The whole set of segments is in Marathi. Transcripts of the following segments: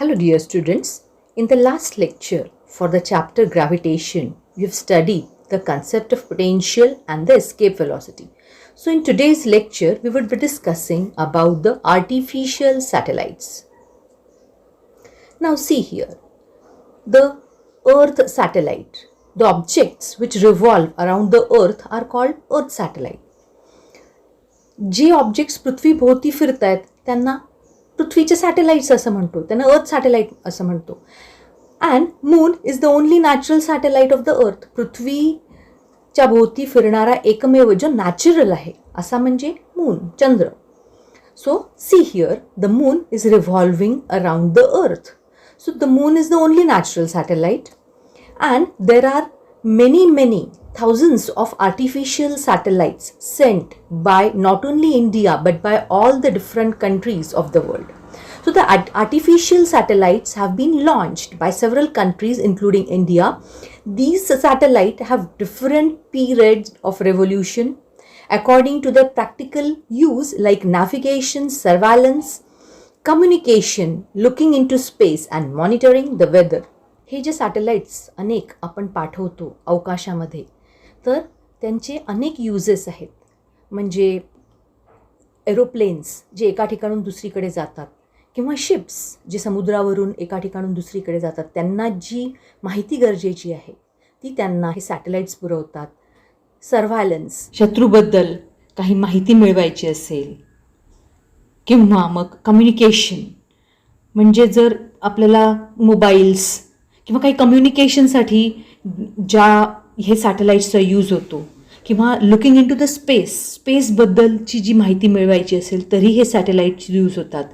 Hello, dear students. In the last lecture for the chapter Gravitation, we have studied the concept of potential and the escape velocity. So, in today's lecture, we will be discussing about the artificial satellites. Now, see here the Earth satellite. The objects which revolve around the Earth are called Earth satellite. जे ऑब्जेक्ट्स पृथ्वीभोवती फिरत आहेत त्यांना पृथ्वीचे सॅटेलाइट्स असं म्हणतो, त्यांना अर्थ सॅटेलाइट असं म्हणतो. And moon is the only natural satellite of the अर्थ. पृथ्वीच्या भोवती फिरणारा एकमेव जो नॅचरल आहे असा म्हणजे moon, Chandra. So see here the moon is revolving around the earth. So the moon is the only natural satellite and there are many thousands of artificial satellites sent by not only India but by all the different countries of the world. So the artificial satellites have been launched by several countries including India. These satellites have different periods of revolution according to their practical use like navigation, surveillance, communication, looking into space and monitoring the weather. हे जे सॅटेलाइट्स अनेक आपण पाठवतो अवकाशामध्ये तर त्यांचे अनेक युजेस आहेत. म्हणजे एरोप्लेन्स जे एका ठिकाणून दुसरीकडे जातात किंवा शिप्स जे समुद्रावरून एका ठिकाणून दुसरीकडे जातात त्यांना जी माहिती गरजेची आहे ती त्यांना हे सॅटेलाइट्स पुरवतात. सर्व्हायलन्स, शत्रूबद्दल काही माहिती मिळवायची असेल किंवा मग कम्युनिकेशन म्हणजे जर आपल्याला मोबाईल्स किंवा काही कम्युनिकेशनसाठी ज्या हे सॅटेलाइट्सचा यूज होतो किंवा लुकिंग इन टू द स्पेसबद्दलची जी माहिती मिळवायची असेल तरी हे सॅटेलाइट्स यूज होतात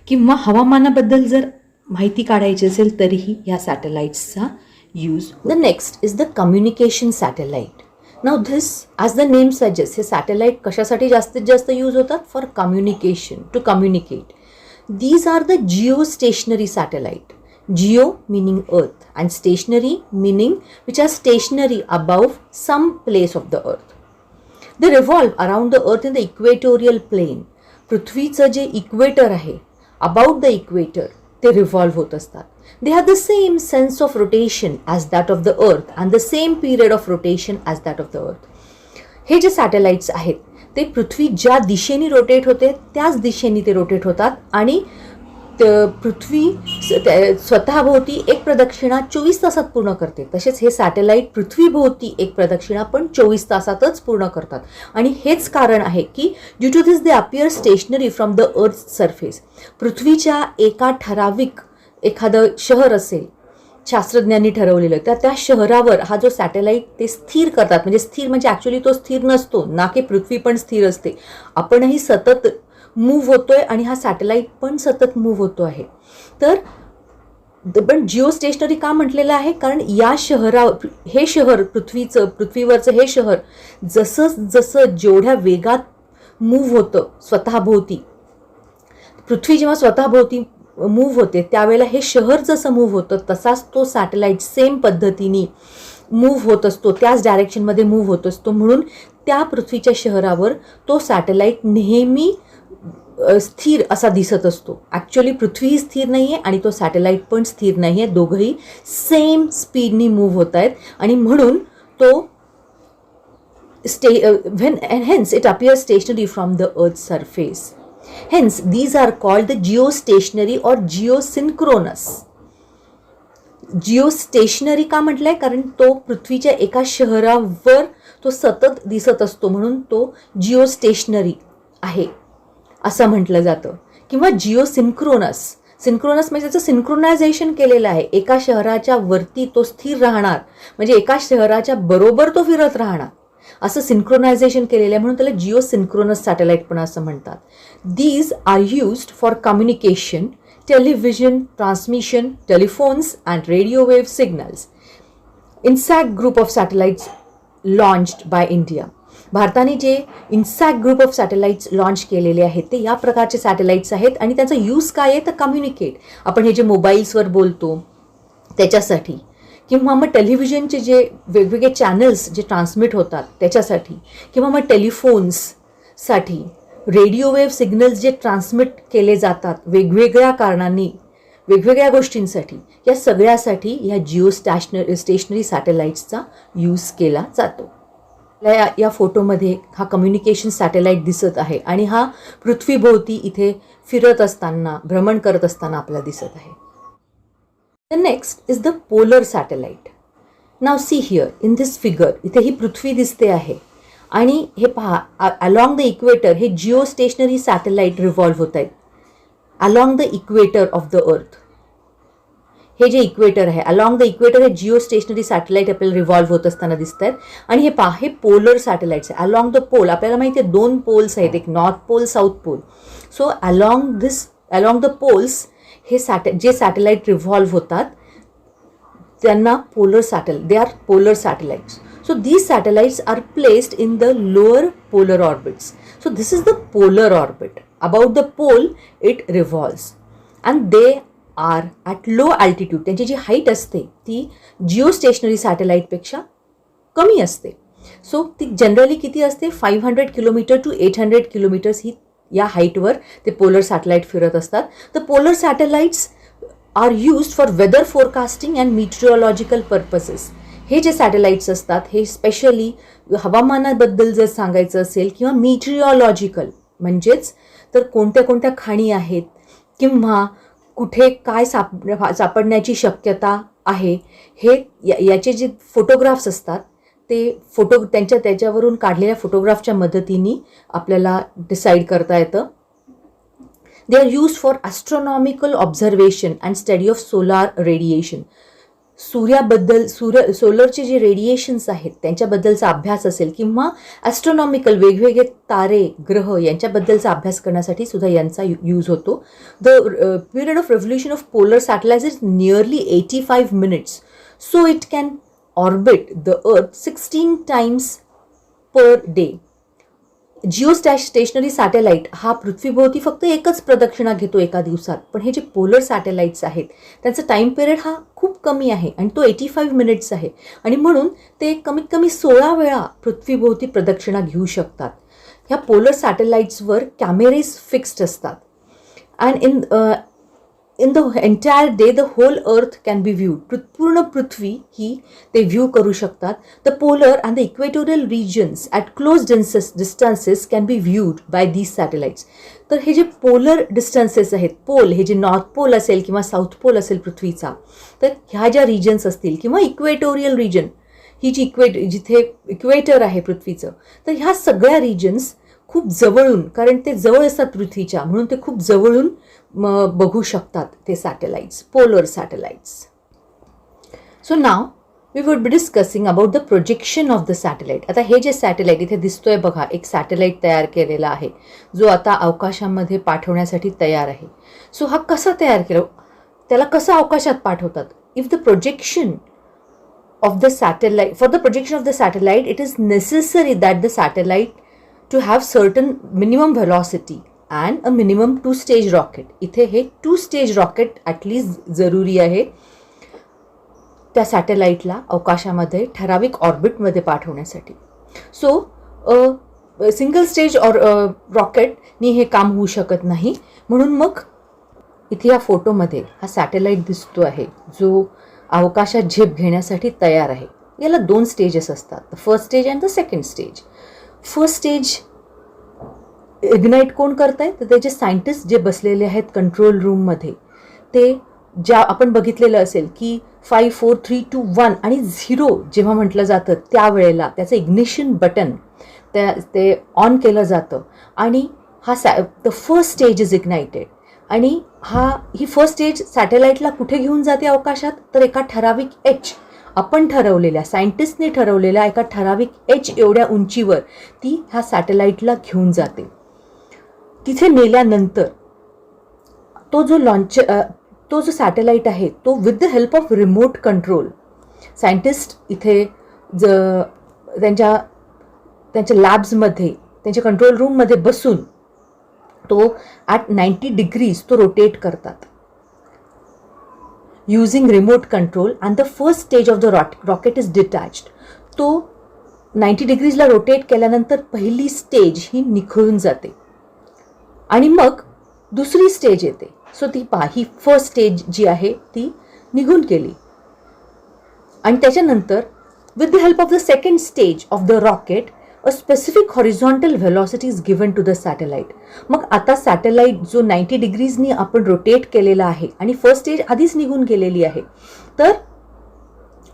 किंवा हवामानाबद्दल जर माहिती काढायची असेल तरीही ह्या सॅटेलाइट्सचा use. The next is the communication satellite. Now this as the name suggest हे सॅटेलाइट कशासाठी जास्तीत जास्त यूज होतात? For communication, to communicate. These are the geostationary satellite. Geo meaning earth and stationary meaning which are stationary above some place of the earth. They revolve around the earth in the equatorial plane. पृथ्वीचं जे इक्वेटर आहे, about the equator, ते revolve होत असतात. They have the same sense of rotation as that of the earth and the same period of rotation as that of the earth. हे जे सॅटेलाइट्स आहेत ते पृथ्वी ज्या दिशेने रोटेट होते त्याच दिशेने ते रोटेट होतात आणि पृथ्वी स्वतःभोवती एक प्रदक्षिणा 24 तासात पूर्ण करते. तसेच हे सॅटेलाइट पृथ्वीभोवती एक प्रदक्षिणा पण 24 तासातच पूर्ण करतात. आणि हेच कारण आहे की due to this they appear stationary from the earth surface. पृथ्वीच्या एका ठराविक एखादं शहर असेल शास्त्रज्ञांनी ठरवलेलं तर त्या शहरावर हा जो सॅटेलाइट ते स्थिर करतात. म्हणजे स्थिर म्हणजे ॲक्च्युली तो स्थिर नसतो ना की पृथ्वी पण स्थिर असते. आपणही सतत मूव्ह होतोय आणि हा सॅटेलाइट पण सतत मूव्ह होतो आहे. तर पण जिओ स्टेशनरी का म्हटलेलं आहे? कारण या हे शहर पृथ्वीवरचं हे शहर जसं जेवढ्या वेगात मूव्ह होतं स्वतःभोवती, पृथ्वी जेव्हा स्वतःभोवती मूव्ह होते त्यावेळेला हे शहर जसं मूव्ह होतं तसाच तो सॅटेलाइट सेम पद्धतीने मूव्ह होत असतो, त्याच डायरेक्शनमध्ये मूव्ह होत असतो. म्हणून त्या पृथ्वीच्या शहरावर तो सॅटेलाइट नेहमी स्थिर असा दिसत असतो. ॲक्च्युली पृथ्वीही स्थिर नाही आहे आणि तो सॅटेलाइट पण स्थिर नाही आहे. दोघंही सेम स्पीडनी मूव्ह होत आहेत आणि म्हणून तो hence it appears stationary from the earth's surface. Hence, these are called the geostationary or geosynchronous. Geostationary का म्हटलंय? कारण तो पृथ्वीच्या एका शहरावर तो सतत दिसत असतो म्हणून तो जिओस्टेशनरी आहे असं म्हटलं जातं. किंवा जिओसिन्क्रोनस. सिन्क्रोनस म्हणजे त्याचं सिन्क्रोनायझेशन केलेलं आहे. एका शहराच्या वरती तो स्थिर राहणार म्हणजे एका शहराच्या बरोबर तो फिरत राहणार असं सिन्क्रोनायझेशन केलेलं आहे म्हणून त्याला जिओ सिन्क्रोनस सॅटेलाइट पण असं म्हणतात. These are used for communication, television, transmission, telephones and radio wave signals. INSAT group of satellites launched by India. भारताने जे INSAT group of satellites launch केलेले आहेत ते या प्रकारचे सॅटेलाइट्स आहेत आणि त्याचा यूज काय आहे तर कम्युनिकेट. आपण हे जे मोबाईल्सवर बोलतो त्याच्यासाठी किंवा मग टेलिव्हिजनचे जे वेगवेगळे चॅनल्स जे ट्रान्समिट होतात त्याच्यासाठी किंवा मग टेलिफोन्ससाठी रेडिओ वेव्ह सिग्नल्स जे ट्रान्समिट केले जातात वेगवेगळ्या कारणांनी, वेगवेगळ्या गोष्टींसाठी, या सगळ्यासाठी ह्या जिओ स्टेशनरी सॅटेलाईट्सचा यूज केला जातो. या फोटोमध्ये हा कम्युनिकेशन सॅटेलाईट दिसत आहे आणि हा पृथ्वीभोवती इथे फिरत असताना, भ्रमण करत असताना आपल्याला दिसत आहे. The next is the polar satellite. Now see here in this figure, इथे ही पृथ्वी दिसते आहे आणि हे पहा, अलॉंग द इक्वेटर हे जिओ स्टेशनरी सॅटेलाईट रिव्हॉल्व्ह होत आहेत along the equator of the earth. हे जे इक्वेटर आहे, अलॉंग द इक्वेटर हे जिओ स्टेशनरी सॅटेलाईट आपल्याला रिव्हॉल्व्ह होत असताना दिसत आहेत. आणि हे पहा, हे पोलर सॅटेलाइट्स आहे. अलॉंग द पोल, आपल्याला माहिती आहे 2 पोल्स आहेत, एक north pole, south pole. So along the poles हे जे सॅटेलाईट रिव्हॉल्व्ह होतात त्यांना they are polar satellites. So these satellites are placed in the lower polar orbits. So this is the polar orbit. About the pole it revolves and they are at low altitude. त्यांची जी हाईट असते ती जिओस्टेशनरी सॅटेलाईटपेक्षा कमी असते. सो ती जनरली किती असते, 500 किलोमीटर टू 800 किलोमीटर्स ही या हाईटवर ते पोलर सॅटेलाईट फिरत असतात. The polar satellites are used for weather forecasting and meteorological purposes. हे जे सॅटेलाइट्स असतात हे स्पेशली हवामानाबद्दल जर सांगायचं असेल किंवा मीटिओरॉलॉजिकल, म्हणजेच तर कोणत्या कोणत्या खाणी आहेत किंवा कुठे काय सापडण्याची शक्यता आहे, हे याचे जे फोटोग्राफ्स असतात ते त्याच्यावरून काढलेल्या फोटोग्राफच्या मदतीने आपल्याला डिसाईड करता येतं. They are used for astronomical observation and study of solar radiation. सोलरचे जे रेडिएशन्स आहेत त्यांच्याबद्दलचा अभ्यास असेल किंवा ॲस्ट्रॉनॉमिकल वेगवेगळे तारे, ग्रह यांच्याबद्दलचा अभ्यास करण्यासाठी सुद्धा यांचा यूज होतो. The period of revolution of polar satellite is nearly 85 minutes. So it can orbit the earth 16 times per day. Geo stationary satellite हा पृथ्वीभोवती फक्त एकच प्रदक्षिणा घेतो एका दिवसात, पण हे जे पोलर सॅटेलाइट्स आहेत त्यांचा टाईम पिरियड हा खूप कमी आहे आणि तो 85 minutes आहे आणि म्हणून ते कमीत कमी 16 वेळा पृथ्वीभोवती प्रदक्षिणा घेऊ शकतात. ह्या पोलर सॅटेलाइट्सवर कॅमेरेज फिक्स्ड असतात and in the entire day the whole earth can be viewed. पूर्ण पृथ्वी ही ते व्ह्यू करू शकतात. The polar and the equatorial regions at close distances can be viewed by these satellites. तर हे जे पोलर डिस्टन्सेस आहेत, पोल हे जे नॉर्थ पोल असेल किंवा साऊथ पोल असेल पृथ्वीचा, तर ह्या ज्या रिजन्स असतील किंवा इक्वेटोरियल रिजन ही जी जिथे इक्वेटर आहे पृथ्वीचं, तर ह्या सगळ्या रिजन्स खूप जवळून, कारण ते जवळ असतात पृथ्वीच्या, म्हणून ते खूप जवळून बघू शकतात ते satellites, polar satellites. So now we would be discussing about the projection of the satellite. आता हे जे सॅटेलाइट इथे दिसतोय बघा, एक सॅटेलाइट तयार केलेला आहे जो आता अवकाशामध्ये पाठवण्यासाठी तयार आहे. सो हा कसा तयार केला, त्याला कसं अवकाशात पाठवतात. If the projection of the satellite, for the projection of the satellite, it is necessary that the satellite to have certain minimum velocity and a minimum 2-stage rocket. इथे हे 2-stage rocket at least जरुरी आहे त्या सॅटेलाइटला अवकाशामध्ये ठराविक ऑर्बिटमध्ये पाठवण्यासाठी. सो सिंगल स्टेज रॉकेटनी हे काम होऊ शकत नाही. म्हणून मग इथे या फोटोमध्ये हा सॅटेलाइट दिसतो आहे जो अवकाशात झेप घेण्यासाठी तयार आहे. याला 2 स्टेजेस असतात, the first stage and the second stage. First stage ignite कोण करताय, तर त्याचे सायंटिस्ट जे बसलेले आहेत कंट्रोल रूममध्ये, ते ज्या आपण बघितलेलं असेल की 5 4 3 2 1 आणि 0 जेव्हा म्हटलं जातं त्यावेळेला त्याचं इग्निशन बटन ते ऑन केलं जातं आणि the first stage is ignited. आणि ही फर्स्ट स्टेज सॅटेलाइटला कुठे घेऊन जाते अवकाशात, तर एका ठराविक एच, आपण ठरवलेल्या, सायंटिस्टने ठरवलेल्या एका ठराविक एच एवढ्या उंचीवर ती ह्या सॅटेलाइटला घेऊन जाते. तिथे नेल्यानंतर तो जो सॅटेलाइट आहे तो with the help of remote control, scientist इथे त्यांच्या लॅब्समध्ये, त्यांच्या कंट्रोल रूममध्ये बसून तो ॲट 90 degrees तो रोटेट करतात using remote control and the first stage of the rocket is detached. तो 90 degreesला रोटेट केल्यानंतर पहिली स्टेज ही निखळून जाते आणि मग दुसरी स्टेज येते. सो ती ही फर्स्ट स्टेज जी आहे ती निघून गेली. आणि त्याच्यानंतर with the help of the second stage of the rocket, a specific horizontal velocity is given to the satellite. मग आता सॅटेलाइट जो 90 डिग्रीजनी आपण रोटेट केलेला आहे आणि फर्स्ट स्टेज आधीच निघून गेलेली आहे, तर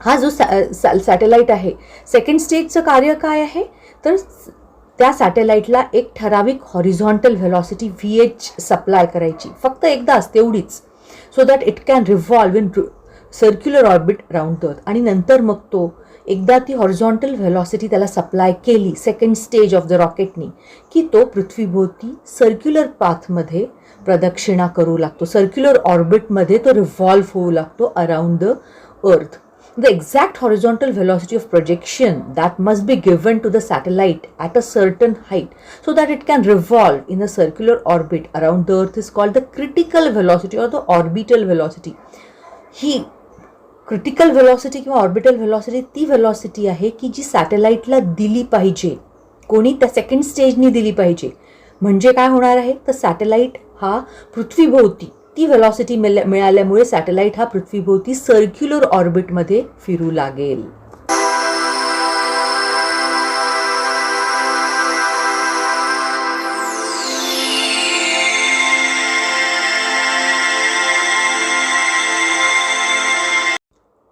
हा जो सॅटेलाइट आहे, सेकंड स्टेजचं कार्य काय आहे, तर त्या सॅटेलाइटला एक ठराविक हॉरिझॉन्टल व्हेलॉसिटी VH सप्लाय करायची, फक्त एकदाच तेवढीच, so that it can revolve in circular orbit round the earth. आणि नंतर मग तो एकदा ती हॉरिझॉन्टल व्हेलॉसिटी त्याला सप्लाय केली सेकंड स्टेज ऑफ द रॉकेटनी, की तो पृथ्वीभोवती सर्क्युलर पाथमध्ये प्रदक्षिणा करू लागतो, सर्क्युलर ऑर्बिटमध्ये तो रिव्हॉल्व होऊ लागतो around the earth. The exact horizontal velocity of projection that must be given to the satellite at a certain height so that it can revolve in a circular orbit around the earth is called the critical velocity or the orbital velocity. He critical velocity किंवा ऑर्बिटल व्हेलॉसिटी ती व्हेलॉसिटी आहे की जी सॅटेलाइटला दिली पाहिजे, कोणी त्या सेकंड स्टेजनी दिली पाहिजे. म्हणजे काय होणार आहे, तर सॅटेलाइट हा पृथ्वीभोवती ती व्हेलॉसिटी मिळाल्यामुळे सॅटेलाइट हा पृथ्वीभोवती सर्क्युलर ऑर्बिटमध्ये फिरू लागेल.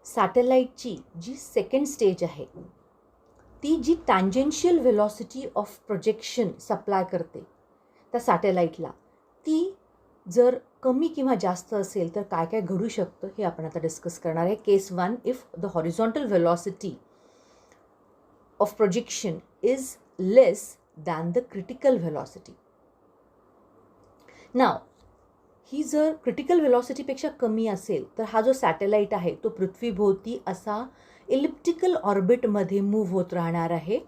सॅटेलाइटची जी सेकंड स्टेज आहे ती जी tangential velocity of projection supply करते त्या सॅटेलाइटला, ती जर कमी किंवा जास्त असेल तर काय काय घडू शकतं हे आपण आता डिस्कस करणार आहे. Case 1, if the horizontal velocity of projection is less than the critical velocity. Now ही जर क्रिटिकल व्हेलॉसिटीपेक्षा कमी असेल तर हा जो सॅटेलाइट आहे तो पृथ्वीभोवती असा इलिप्टिकल ऑर्बिटमध्ये मूव्ह होत राहणार आहे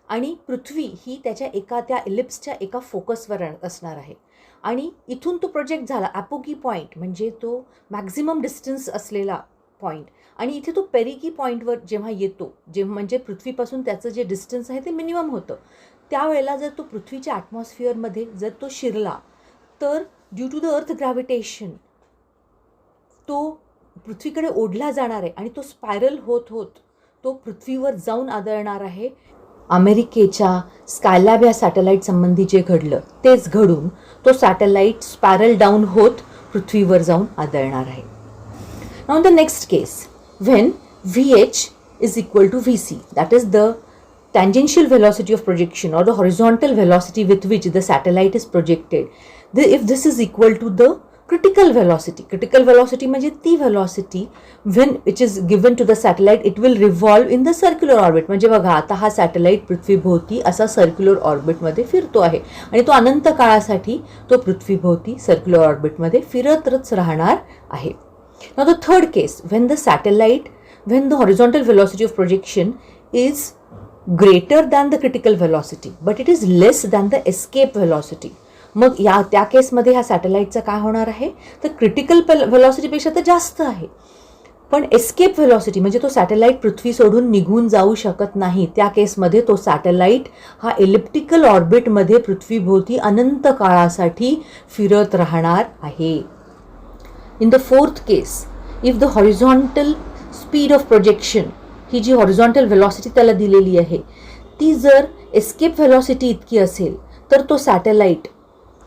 आणि पृथ्वी ही त्याच्या त्या इलिप्सच्या एका फोकसवर असणार आहे. आणि इथून तो प्रोजेक्ट झाला ॲपोगी पॉईंट, म्हणजे तो मॅक्झिमम डिस्टन्स असलेला पॉईंट, आणि इथे तो पेरिगी पॉईंटवर जेव्हा येतो, म्हणजे पृथ्वीपासून त्याचं जे डिस्टन्स आहे ते मिनिमम होतं, त्यावेळेला जर तो पृथ्वीच्या ॲटमॉस्फिअरमध्ये जर तो शिरला तर due to the earth gravitation तो पृथ्वीकडे ओढला जाणार आहे आणि तो स्पायरल होत होत तो पृथ्वीवर जाऊन आदळणार आहे. अमेरिकेच्या स्कायलॅब या सॅटेलाइट संबंधी जे घडलं तेच घडून तो सॅटेलाइट स्पायरल डाऊन होत पृथ्वीवर जाऊन आदळणार आहे. Now the next case, when VH is equal to VC, that is the tangential velocity of projection or the horizontal velocity with which the satellite is projected. If this is equal to the critical velocity म्हणजे ती velocity when which is given to the satellite, it will revolve in the circular orbit. म्हणजे बघा आता हा सॅटेलाइट पृथ्वीभोवती असा सर्क्युलर ऑर्बिटमध्ये फिरतो आहे आणि तो अनंत काळासाठी तो पृथ्वीभोवती सर्क्युलर ऑर्बिटमध्ये फिरतच राहणार आहे. Now the third case, when the horizontal velocity of projection is greater than the critical velocity but it is less than the escape velocity. मग त्या केसमध्ये ह्या सॅटेलाइटचं काय होणार आहे, तर क्रिटिकल व्हेलॉसिटीपेक्षा तर जास्त आहे, पण एस्केप व्हेलॉसिटी म्हणजे तो सॅटेलाइट पृथ्वी सोडून निघून जाऊ शकत नाही, त्या केसमध्ये तो सॅटेलाइट हा इलिप्टिकल ऑर्बिटमध्ये पृथ्वीभोवती अनंत काळासाठी फिरत राहणार आहे. In the fourth case, if the horizontal speed of projection, ही जी हॉरिझॉन्टल व्हेलॉसिटी त्याला दिलेली आहे ती जर एस्केप व्हेलॉसिटी इतकी असेल तर तो सॅटेलाइट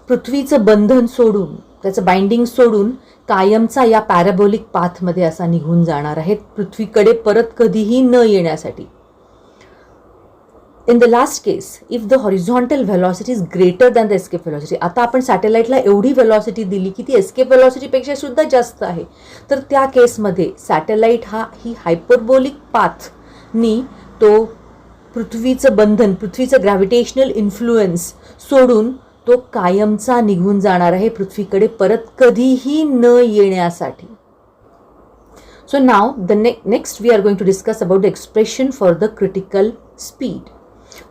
पृथ्वीचं बंधन सोडून, त्याचं बाइंडिंग सोडून कायमचा या पॅराबोलिक पाथमध्ये असा निघून जाणार आहे, पृथ्वीकडे परत कधीही न येण्यासाठी. In the last case, if the horizontal velocity is greater than the escape velocity, आता आपण सॅटेलाइटला एवढी व्हेलॉसिटी दिली की ती एस्केप व्हेलॉसिटीपेक्षा सुद्धा जास्त आहे, तर त्या केसमध्ये सॅटेलाइट ही हायपरबोलिक पाथनी तो पृथ्वीचं बंधन, पृथ्वीचं ग्रॅव्हिटेशनल इन्फ्लुएन्स सोडून तो कायमचा निघून जाणार आहे पृथ्वीकडे परत कधीही न येण्यासाठी. So now the next we are going to discuss about the expression for the critical speed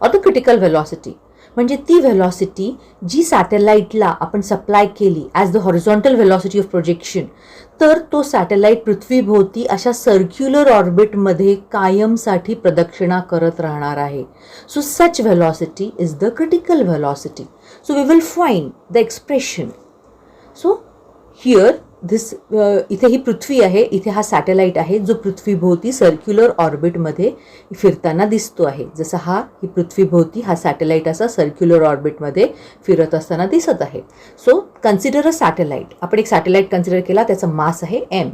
or the critical velocity, म्हणजे ती व्हेलॉसिटी जी सॅटेलाइटला आपण सप्लाय केली as the horizontal velocity of projection, तर तो सॅटेलाइट पृथ्वीभोवती अशा सर्क्युलर ऑर्बिटमध्ये कायमसाठी प्रदक्षिणा करत राहणार आहे. So such velocity is the critical velocity. So we will find the expression. So here this इथे ही पृथ्वी आहे, इथे हा सॅटेलाइट आहे जो पृथ्वीभोवती सर्क्युलर ऑर्बिटमध्ये फिरताना दिसतो आहे. जसा ही पृथ्वीभोवती हा सॅटेलाइट असा सर्क्युलर ऑर्बिटमध्ये फिरत असताना दिसत आहे. सो कन्सिडर अ सॅटेलाइट. आपण एक सॅटेलाइट कन्सिडर केला, त्याचा मास आहे m,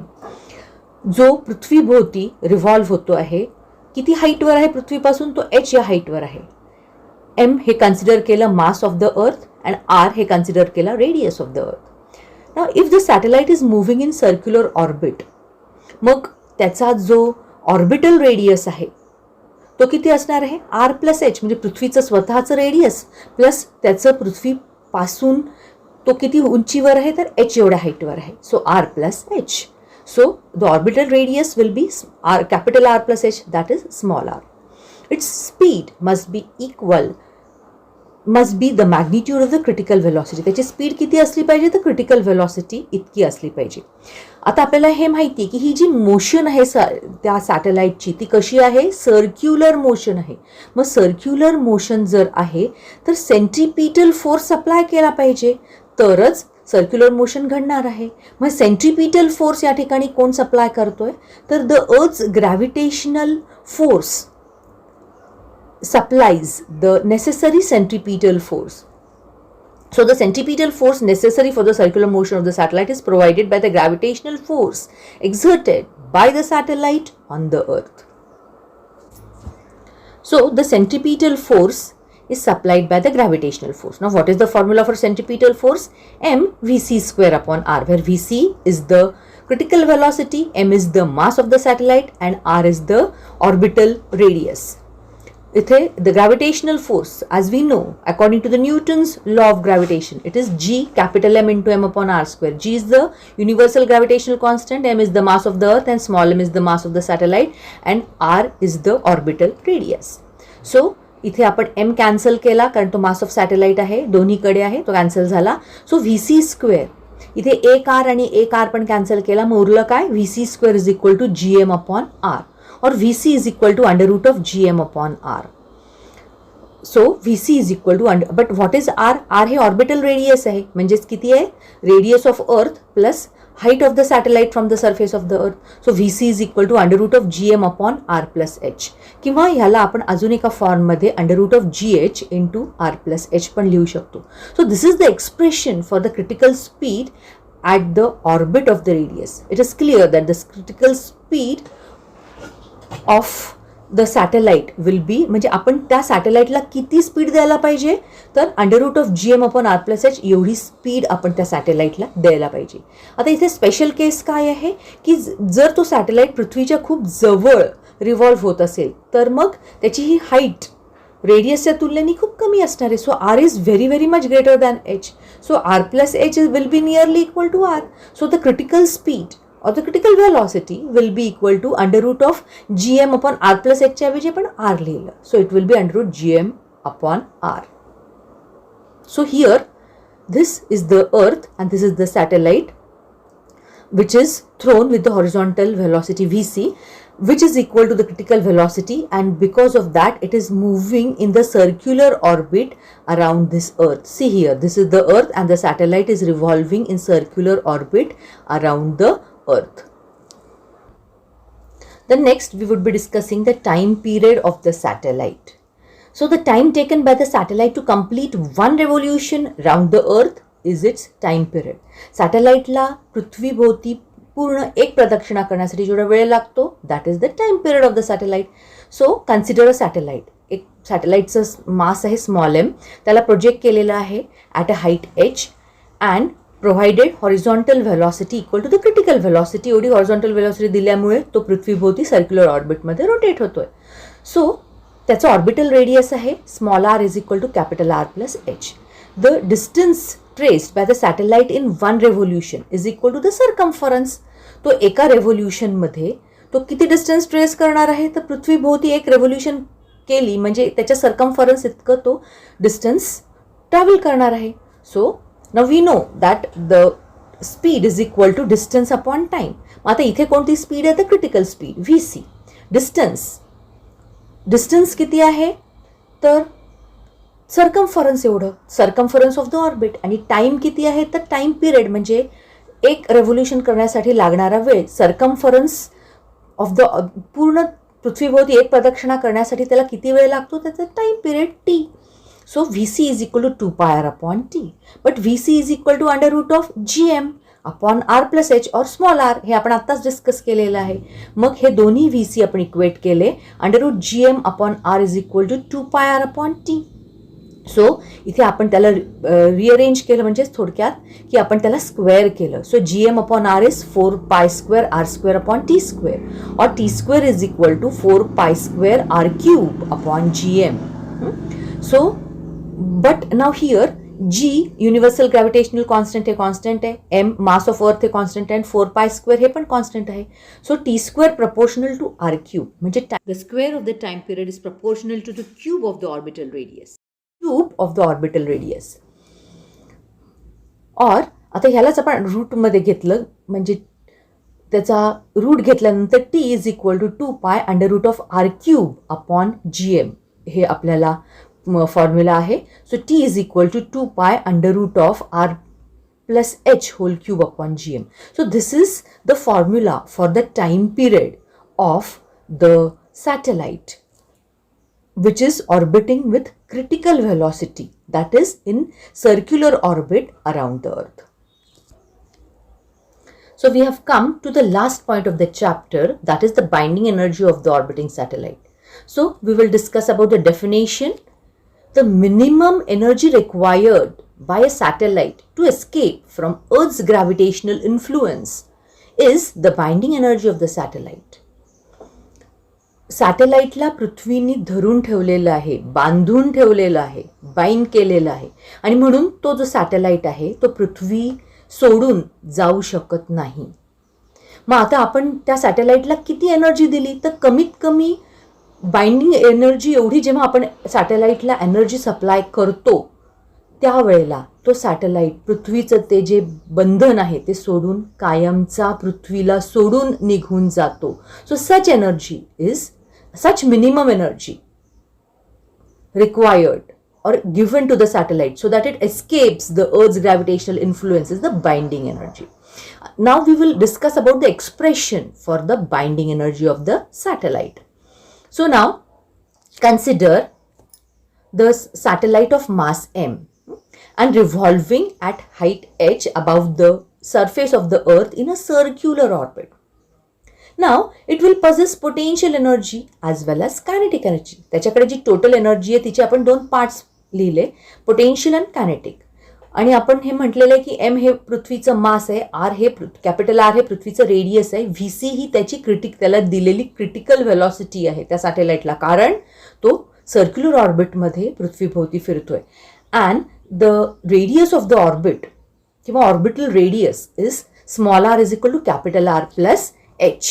जो पृथ्वीभोवती रिव्हॉल्व्ह होतो आहे. किती हाईटवर आहे पृथ्वीपासून? तो h या हाईटवर आहे. m हे कन्सिडर केलं मास ऑफ द अर्थ अँड r हे कन्सिडर केला रेडियस ऑफ द अर्थ. Now, if the satellite is moving in circular orbit, मग त्याचा जो ऑर्बिटल रेडियस आहे तो किती असणार आहे? r प्लस एच, म्हणजे पृथ्वीचं स्वतःचं रेडियस प्लस त्याचं पृथ्वीपासून तो किती उंचीवर आहे? तर h एवढ्या हाईटवर आहे. So r plus H. So the orbital radius will be capital R plus H, that is small r. Its speed must be the magnitude of the critical velocity. त्याची स्पीड किती असली पाहिजे? तर क्रिटिकल व्हेलॉसिटी इतकी असली पाहिजे. आता आपल्याला हे माहिती आहे की ही जी मोशन आहे त्या सॅटेलाइटची ती कशी आहे? सर्क्युलर मोशन आहे. मग सर्क्युलर मोशन जर आहे तर सेंट्रिपिटल फोर्स अप्लाय केला पाहिजे तरच सर्क्युलर मोशन घडणार आहे. मग सेंट्रिपिटल फोर्स या ठिकाणी कोण सप्लाय करतोय? तर the earth's gravitational force supplies the necessary centripetal force. So the centripetal force necessary for the circular motion of the satellite is provided by the gravitational force exerted by the satellite on the earth. So the centripetal force is supplied by the gravitational force. Now what is the formula for centripetal force? mvc square upon r, where vc is the critical velocity, m is the mass of the satellite and r is the orbital radius. इथे the gravitational force, as we know, according to the Newton's law of gravitation, it is G capital M into M upon R square. G is the universal gravitational constant, M is the mass of the earth and small m is the mass of the satellite and R is the orbital radius. So इथे आपण M कॅन्सल केला कारण तो मास ऑफ सॅटेलाइट आहे, दोन्हीकडे आहे, तो कॅन्सल झाला. सो VC स्क्वेअर, इथे एक R आणि एक R पण कॅन्सल केला, मग उरलं काय? VC square is equal to GM upon R. or VC is equal to under root of GM upon R. So VC is equal to but what is R? R हे orbital radius आहे, म्हणजेच किती आहे? Radius of Earth plus height of the satellite from the surface of the Earth. So VC is equal to under root of GM upon R plus H. किंवा ह्याला आपण अजून एका फॉर्म मध्ये under root of GH into R plus H पण लिहू शकतो. So this is the expression for the critical speed at the orbit of the radius. It is clear that the critical speed of the satellite will be, म्हणजे आपण त्या सॅटेलाइटला किती स्पीड द्यायला पाहिजे? तर under root of GM upon R plus H एवढी स्पीड आपण त्या सॅटेलाइटला द्यायला पाहिजे. आता इथे स्पेशल केस काय आहे की जर तो सॅटेलाइट पृथ्वीच्या खूप जवळ रिव्हॉल्व्ह होत असेल तर मग त्याची ही हाईट रेडियसच्या तुलनेने खूप कमी असणार आहे. So R is very very much greater than H. So R plus H will be nearly equal to R. So the critical speed or the critical velocity will be equal to under root of GM upon R plus H च्या ऐवजी आपण R लिहिलं. So it will be under root GM upon R. So here this is the earth and this is the satellite which is thrown with the horizontal velocity VC, which is equal to the critical velocity, and because of that it is moving in the circular orbit around this earth. See here, this is the earth and the satellite is revolving in circular orbit around the earth. Then next we would be discussing the time period of the satellite. So the time taken by the satellite to complete one revolution round the earth is its time period. सॅटेलाइटला पृथ्वीभोवती पूर्ण एक प्रदक्षिणा करण्यासाठी जेवढा वेळ लागतो that is the time period of the satellite. So consider a satellite. एक सॅटेलाइटचं मास आहे स्मॉल m, त्याला प्रोजेक्ट केलेलं आहे at a height h and provided horizontal velocity equal to the critical velocity. एवढी horizontal velocity दिल्यामुळे तो पृथ्वीभोवती सर्क्युलर ऑर्बिटमध्ये रोटेट होतोय. सो त्याचं ऑर्बिटल रेडियस आहे small r is equal to capital R plus H. The distance traced by the satellite in one revolution is equal to the circumference. तो एका रेव्होल्युशनमध्ये तो किती डिस्टन्स ट्रेस करणार आहे? तर पृथ्वीभोवती एक रेव्होल्युशन केली म्हणजे त्याच्या सर्कम्फरन्स इतकं तो डिस्टन्स ट्रॅव्हल करणार आहे. So now we know that the speed is equal to distance upon time. आता इथे कोणती स्पीड आहे? तर क्रिटिकल स्पीड VC. डिस्टन्स किती आहे? तर सर्कम्फरन्स एवढं, सर्कम्फरन्स ऑफ द ऑर्बिट. आणि टाईम किती आहे तर टाईम पिरियड म्हणजे एक रेव्होल्युशन करण्यासाठी लागणारा वेळ, सर्कम्फरन्स ऑफ द पूर्ण पृथ्वीभोवती एक प्रदक्षिणा करण्यासाठी त्याला किती वेळ लागतो त्याचा time period T. So V C is equal to 2πr upon T. But V C is equal to under root of GM upon R plus H or small R, हे आपण आत्ताच डिस्कस केलेलं आहे. मग हे दोन्ही व्ही सी आपण इक्वेट केले, under root GM upon R is equal to 2πr upon T. So इथे आपण त्याला रिअरेंज केलं, म्हणजे थोडक्यात की आपण त्याला स्क्वेअर केलं. So GM upon R is 4π² r² upon t² और t² is equal to 4π² r³ upon GM. So but now here G universal gravitational constant हे कॉन्स्टंट आहे, M मास ऑफ अर्थ हे कॉन्स्टंट आहे, 4π² हे पण कॉन्स्टंट आहे. So t² proportional to r³ म्हणजे the square of the time period is proportional to the cube of the orbital radius. Cube of the orbital radius. और आता ह्यालाच आपण रूटमध्ये घेतलं, म्हणजे त्याचा रूट घेतल्यानंतर t is equal to 2π under root of r³ upon GM हे आपल्याला फॉर्म्युला आहे. So t is equal to 2π under root of r plus h whole cube upon GM. So this is the formula for the time period of the satellite which is orbiting with critical velocity, that is in circular orbit around the earth. So we have come to the last point of the chapter, that is the binding energy of the orbiting satellite. So we will discuss about the definition. The minimum energy required by a satellite to escape from Earth's gravitational influence is the binding energy of the satellite. सॅटेलाइटला पृथ्वीने धरून ठेवलेलं आहे, बांधून ठेवलेलं आहे, बाइंड केलेलं आहे, आणि म्हणून तो जो सॅटेलाइट आहे तो पृथ्वी सोडून जाऊ शकत नाही. मग आता आपण त्या सॅटेलाइटला किती एनर्जी दिली तर कमीत कमी बाइंडिंग एनर्जी एवढी जेव्हा आपण सॅटेलाइटला एनर्जी सप्लाय करतो त्यावेळेला तो सॅटेलाइट पृथ्वीचं ते जे बंधन आहे ते सोडून कायमचा पृथ्वीला सोडून निघून जातो. So such minimum energy required or given to the satellite so that it escapes the Earth's gravitational influence is the binding energy. Now we will discuss about the expression for the binding energy of the satellite. So now consider the satellite of mass m and revolving at height h above the surface of the earth in a circular orbit. Now it will possess potential energy as well as kinetic energy. त्याच्याकडे जी टोटल एनर्जी आहे तिचे आपण दोन पार्ट्स लिहिले, पोटेन्शियल आणि कायनेटिक. आणि आपण हे म्हटलेलं आहे की M हे पृथ्वीचं मास आहे, R हे कॅपिटल R हे पृथ्वीचं रेडियस आहे, VC ही त्याची त्याला दिलेली क्रिटिकल व्हेलॉसिटी आहे त्या सॅटेलाइटला, कारण तो सर्क्युलर ऑर्बिटमध्ये पृथ्वीभोवती फिरतोय. And the radius of the orbit किंवा orbital radius is small r is equal to capital R plus H.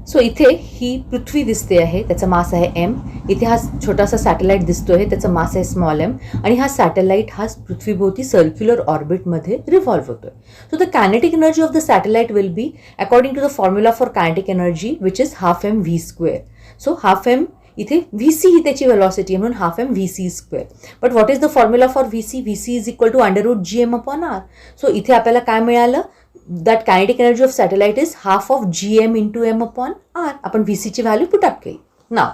So इथे ही पृथ्वी दिसते आहे, त्याचा मास आहे M. इथे हा छोटासा सॅटेलाइट दिसतोय, त्याचा मास आहे स्मॉल m, आणि हा सॅटेलाइट हा पृथ्वीभोवती सर्क्युलर ऑर्बिटमध्ये रिव्हॉल्व्ह होतोय. So the kinetic energy of the satellite will be according to the formula for kinetic energy which is half m v². So half m इथे VC ही त्याची व्हेलॉसिटी आहे म्हणून half m vc². But what is the formula for VC? VC is equal to under root GM upon R. So इथे आपल्याला काय मिळालं? that kinetic energy of satellite is half of GM into M upon R. आपण VC ची व्हॅल्यू पुट अप केली. नाव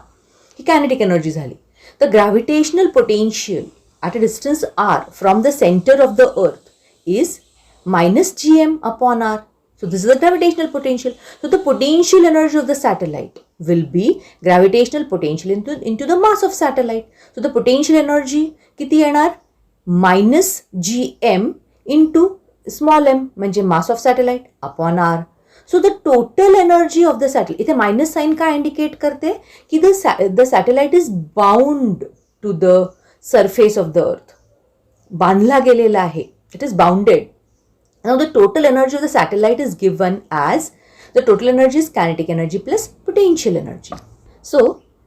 ही कायनेटिक एनर्जी झाली. The gravitational potential at a distance R from the centre of the earth is minus GM upon R. So this is the gravitational potential. So the potential energy of the satellite will be gravitational potential into the mass of satellite. So the potential energy किती येणार? minus GM into small m म्हणजे mass of satellite upon R. So the total energy of the satellite, इथे minus sign का indicate करते की the satellite is bound to the surface of the earth. बांधला गेलेला आहे. It is bounded. Now the total energy of the satellite is given as the total energy is kinetic energy plus potential energy. So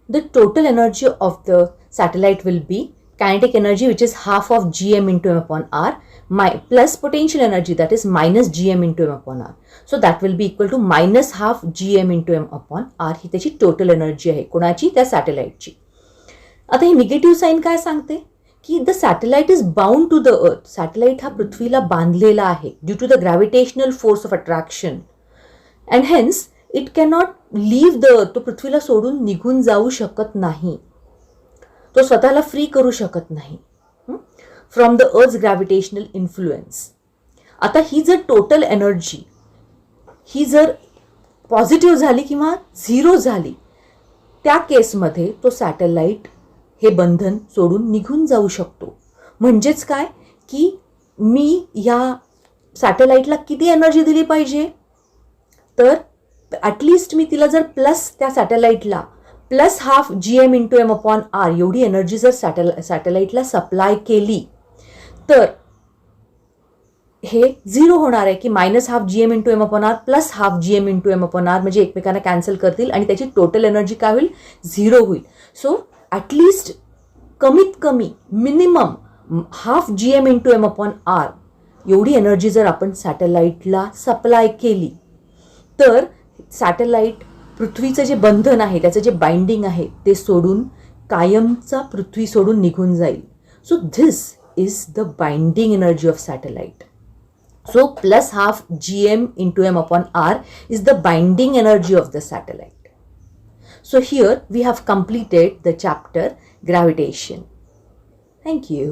the total energy of the satellite will be kinetic energy which is half of GM into M upon R plus potential energy that is minus GM into M upon R. So that will be equal to minus half GM into M upon R. ही त्याची total energy आहे कोणाची? त्या सॅटेलाइटची. आता ही निगेटिव्ह साईन काय सांगते की the satellite is bound to the earth. Satellite हा पृथ्वीला बांधलेला आहे due to the gravitational force of attraction and hence it cannot leave the earth. तो पृथ्वीला सोडून निघून जाऊ शकत नाही, तो स्वतःला फ्री करू शकत नाही फ्रॉम द अर्थ ग्रॅव्हिटेशनल इन्फ्लुएन्स. आता ही जर टोटल एनर्जी ही जर पॉझिटिव्ह झाली किंवा झिरो झाली, त्या केसमध्ये तो सॅटेलाइट हे बंधन सोडून निघून जाऊ शकतो. म्हणजेच काय की मी या सॅटेलाइटला किती एनर्जी दिली पाहिजे, तर ॲटलिस्ट मी तिला जर प्लस त्या सॅटेलाइटला +12 GM × M/R एवढी एनर्जी जर सॅटेलाइटला सप्लाय केली तर हे झिरो होणार आहे की -12 GM × M/R +12 GM × M/R म्हणजे एकमेकांना कॅन्सल करतील आणि त्याची टोटल एनर्जी काय होईल, झिरो होईल. सो ॲटलिस्ट कमीत कमी मिनिमम ½ GM × M/R एवढी एनर्जी जर आपण सॅटेलाइटला सप्लाय केली तर सॅटेलाइट पृथ्वीचं जे बंधन आहे, त्याचं जे बाइंडिंग आहे ते सोडून कायमचा पृथ्वी सोडून निघून जाईल. So this is the binding energy of satellite. So +12 GM × M/R is the binding energy of the satellite. So here we have completed the chapter gravitation. Thank you.